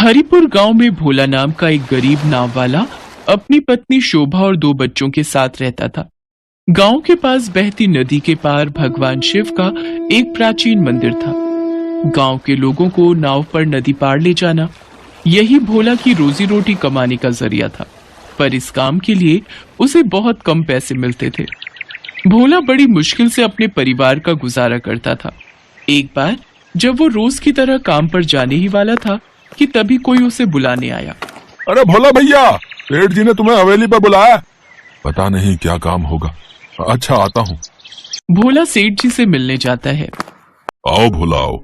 हरिपुर गांव में भोला नाम का एक गरीब नाव वाला अपनी पत्नी शोभा और 2 बच्चों के साथ रहता था। गांव के पास बहती नदी के पार भगवान शिव का एक प्राचीन मंदिर था। गांव के लोगों को नाव पर नदी पार ले जाना यही भोला की रोजी रोटी कमाने का जरिया था, पर इस काम के लिए उसे बहुत कम पैसे मिलते थे। भोला बड़ी मुश्किल से अपने परिवार का गुजारा करता था। एक बार जब वो रोज की तरह काम पर जाने ही वाला था कि तभी कोई उसे बुलाने आया। अरे भोला भैया, सेठ जी ने तुम्हें हवेली पर बुलाया। पता नहीं क्या काम होगा। अच्छा, आता हूँ। भोला सेठ जी से मिलने जाता है। आओ भोला, आओ।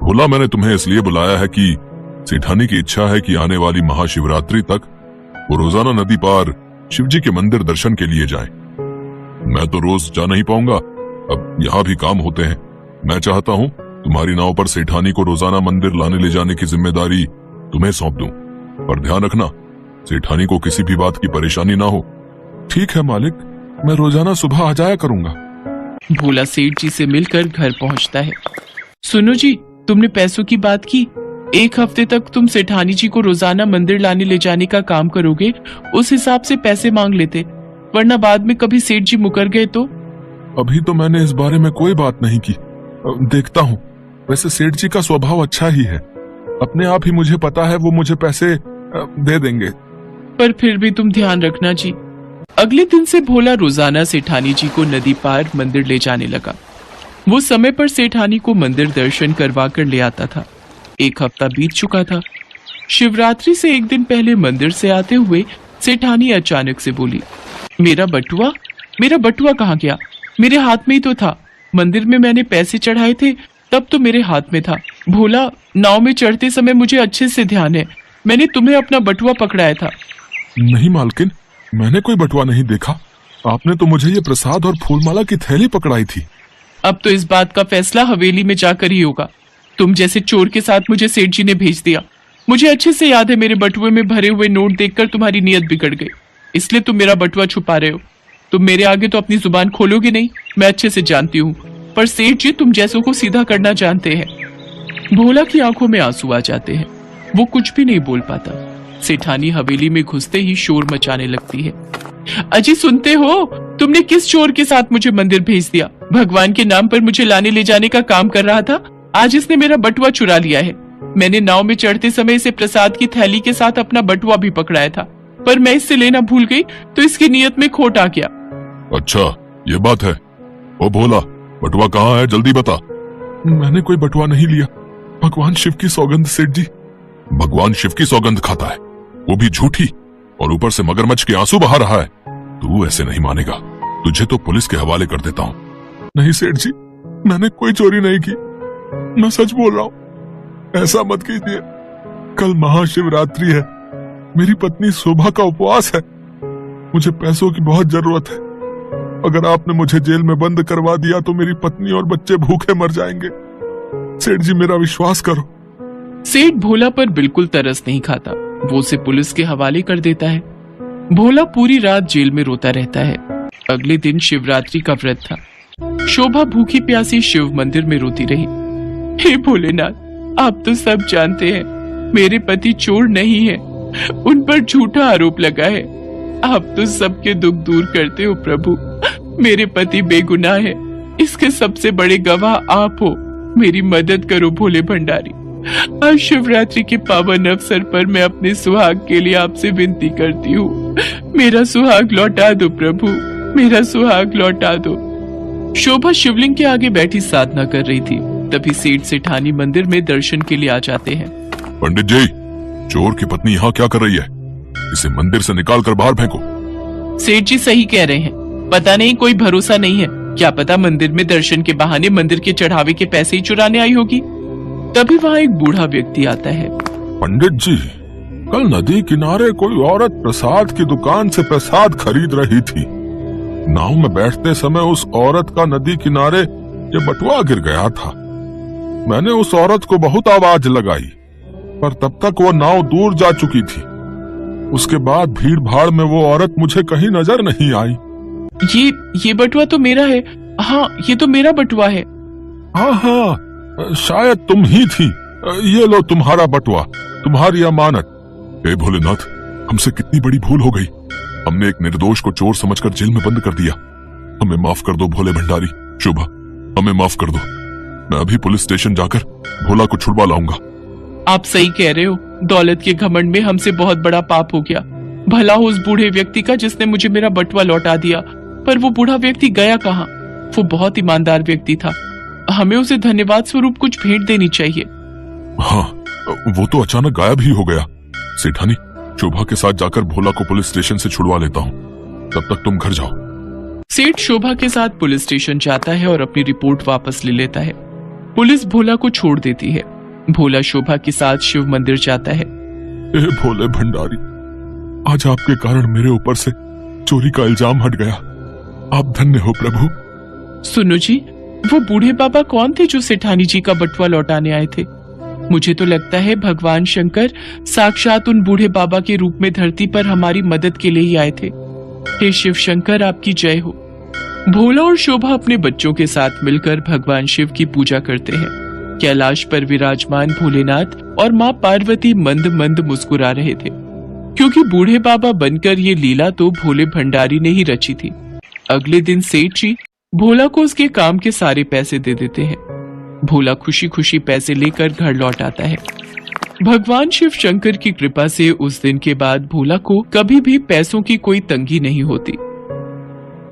भोला, मैंने तुम्हें इसलिए बुलाया है कि सेठानी की इच्छा है कि आने वाली महाशिवरात्रि तक वो रोजाना नदी पार शिवजी के मंदिर दर्शन के लिए जाएं। मैं तो रोज जा नहीं पाऊंगा, अब यहाँ भी काम होते हैं। मैं चाहता हूँ तुम्हारी नाव पर सेठानी को रोजाना मंदिर लाने ले जाने की जिम्मेदारी तुम्हें सौंप दूं, पर ध्यान रखना सेठानी को किसी भी बात की परेशानी ना हो। ठीक है मालिक, मैं रोजाना सुबह आ जाया करूंगा। भोला सेठ जी से मिलकर घर पहुंचता है। सुनो जी, तुमने पैसों की बात की। 1 हफ्ते तक तुम सेठानी जी को रोजाना मंदिर लाने ले जाने का काम करोगे, उस हिसाब से पैसे मांग लेते, वरना बाद में कभी सेठ जी मुकर गए तो। अभी तो मैंने इस बारे में कोई बात नहीं की, देखता हूँ। वैसे सेठ जी का स्वभाव अच्छा ही है, अपने आप ही मुझे पता है वो मुझे पैसे दे देंगे। पर फिर भी तुम ध्यान रखना जी। अगले दिन से भोला रोजाना सेठानी जी को नदी पार मंदिर ले जाने लगा। वो समय पर सेठानी को मंदिर दर्शन करवा कर ले आता था। 1 हफ्ता बीत चुका था। शिवरात्रि से 1 दिन पहले मंदिर से आते हुए सेठानी अचानक से बोली, मेरा बटुआ कहाँ गया? मेरे हाथ में ही तो था। मंदिर में मैंने पैसे चढ़ाए थे, तब तो मेरे हाथ में था। भोला, नाव में चढ़ते समय मुझे अच्छे से ध्यान है, मैंने तुम्हें अपना बटुआ पकड़ाया था। नहीं मालकिन, मैंने कोई बटुआ नहीं देखा। आपने तो मुझे ये प्रसाद और फूलमाला की थैली पकड़ाई थी। अब तो इस बात का फैसला हवेली में जाकर ही होगा। तुम जैसे चोर के साथ मुझे सेठ जी ने भेज दिया। मुझे अच्छे से याद है, मेरे बटुए में भरे हुए नोट देखकर तुम्हारी नीयत बिगड़ गई, इसलिए तुम मेरा बटुआ छुपा रहे हो। तुम मेरे आगे तो अपनी जुबान खोलोगे नहीं, मैं अच्छे से जानती हूँ, पर सेठ जी तुम जैसों को सीधा करना जानते हैं। भोला की आंखों में आंसू आ जाते हैं, वो कुछ भी नहीं बोल पाता। सेठानी हवेली में घुसते ही शोर मचाने लगती है। अजी सुनते हो, तुमने किस चोर के साथ मुझे मंदिर भेज दिया? भगवान के नाम पर मुझे लाने ले जाने का काम कर रहा था, आज इसने मेरा बटुआ चुरा लिया है। मैंने नाव में चढ़ते समय इसे प्रसाद की थैली के साथ अपना बटुआ भी पकड़ाया था, पर मैं इससे लेना भूल गई तो इसकी नीयत में खोट आ गया। अच्छा, ये बात है। ओ भोला, बटुआ कहाँ है, जल्दी बता। मैंने कोई बटुआ नहीं लिया, भगवान शिव की सौगंध सेठ जी। भगवान शिव की सौगंध खाता है, वो भी झूठी, और ऊपर से मगरमच्छ के आंसू बहा रहा है। तू ऐसे नहीं मानेगा, तुझे तो पुलिस के हवाले कर देता हूँ। नहीं सेठ जी, मैंने कोई चोरी नहीं की, मैं सच बोल रहा हूँ। ऐसा मत कीजिए, कल महाशिवरात्रि है, मेरी पत्नी शोभा का उपवास है, मुझे पैसों की बहुत जरूरत है। अगर आपने मुझे जेल में बंद करवा दिया तो मेरी पत्नी और बच्चे भूखे मर जाएंगे। सेठ जी, मेरा विश्वास करो। सेठ भोला पर बिल्कुल तरस नहीं खाता, वो उसे पुलिस के हवाले कर देता है। भोला पूरी रात जेल में रोता रहता है। अगले दिन शिवरात्रि का व्रत था। शोभा भूखी प्यासी शिव मंदिर में रोती रही। हे भोलेनाथ, आप तो सब जानते हैं, मेरे पति चोर नहीं है, उन पर झूठा आरोप लगा है। आप तो सबके दुख दूर करते हो प्रभु। मेरे पति बेगुनाह है, इसके सबसे बड़े गवाह आप हो। मेरी मदद करो भोले भंडारी। आज शिवरात्रि के पावन अवसर पर मैं अपने सुहाग के लिए आपसे विनती करती हूँ, मेरा सुहाग लौटा दो प्रभु, मेरा सुहाग लौटा दो। शोभा शिवलिंग के आगे बैठी साधना कर रही थी, तभी सेठ सेठानी मंदिर में दर्शन के लिए आ जाते हैं। पंडित जी, चोर की पत्नी यहाँ क्या कर रही है? इसे मंदिर से निकाल कर बाहर फेंको। सेठ जी सही कह रहे हैं, पता नहीं, कोई भरोसा नहीं है, क्या पता मंदिर में दर्शन के बहाने मंदिर के चढ़ावे के पैसे ही चुराने आई होगी। तभी वहाँ एक बूढ़ा व्यक्ति आता है। पंडित जी, कल नदी किनारे कोई औरत प्रसाद की दुकान से प्रसाद खरीद रही थी। नाव में बैठते समय उस औरत का नदी किनारे ये बटुआ गिर गया था। मैंने उस औरत को बहुत आवाज लगाई, पर तब तक वो नाव दूर जा चुकी थी। उसके बाद भीड़ भाड़ में वो औरत मुझे कहीं नजर नहीं आई। ये बटुआ तो मेरा है। हाँ, ये तो मेरा बटुआ है। हाँ, शायद तुम ही थी। ये लो तुम्हारा बटुआ, तुम्हारी अमानत। हे भोलेनाथ, हमसे कितनी बड़ी भूल हो गई। हमने एक निर्दोष को चोर समझकर जेल में बंद कर दिया। हमें माफ कर दो भोले भंडारी। शोभा, हमें माफ कर दो। मैं अभी पुलिस स्टेशन जाकर भोला को छुड़वा लाऊंगा। आप सही कह रहे हो, दौलत के घमंड में हमसे बहुत बड़ा पाप हो गया। भला हो उस बूढ़े व्यक्ति का जिसने मुझे मेरा बटुआ लौटा दिया, पर वो बूढ़ा व्यक्ति गया कहाँ? वो बहुत ईमानदार व्यक्ति था। हमें उसे धन्यवाद स्वरूप कुछ भेंट देनी चाहिए। हाँ, वो तो अचानक गायब ही हो गया। सेठानी, शोभा के साथ जाकर भोला को पुलिस स्टेशन से छुड़वा लेता हूँ। तब तक तुम घर जाओ। सेठ शोभा के साथ पुलिस स्टेशन जाता है और अपनी रिपोर्ट वापस ले लेता है। पुलिस भोला को छोड़ देती है। भोला शोभा के साथ शिव मंदिर जाता है। ए भोले भंडारी, आज आपके कारण मेरे ऊपर से चोरी का इल्जाम हट गया। आप धन्य हो प्रभु। सुनो जी, वो बूढ़े बाबा कौन थे जो सेठानी जी का बटुआ लौटाने आए थे? मुझे तो लगता है भगवान शंकर साक्षात उन बूढ़े बाबा के रूप में धरती पर हमारी मदद के लिए ही आए थे। हे शिव शंकर, आपकी जय हो। भोला और शोभा अपने बच्चों के साथ मिलकर भगवान शिव की पूजा करते हैं। कैलाश पर विराजमान भोलेनाथ और माँ पार्वती मंद मंद मुस्कुरा रहे थे, क्योंकि बूढ़े बाबा बनकर ये लीला तो भोले भंडारी ने ही रची थी। अगले दिन सेठ जी भोला को उसके काम के सारे पैसे दे देते हैं। भोला खुशी खुशी पैसे लेकर घर लौट आता है। भगवान शिव शंकर की कृपा से उस दिन के बाद भोला को कभी भी पैसों की कोई तंगी नहीं होती।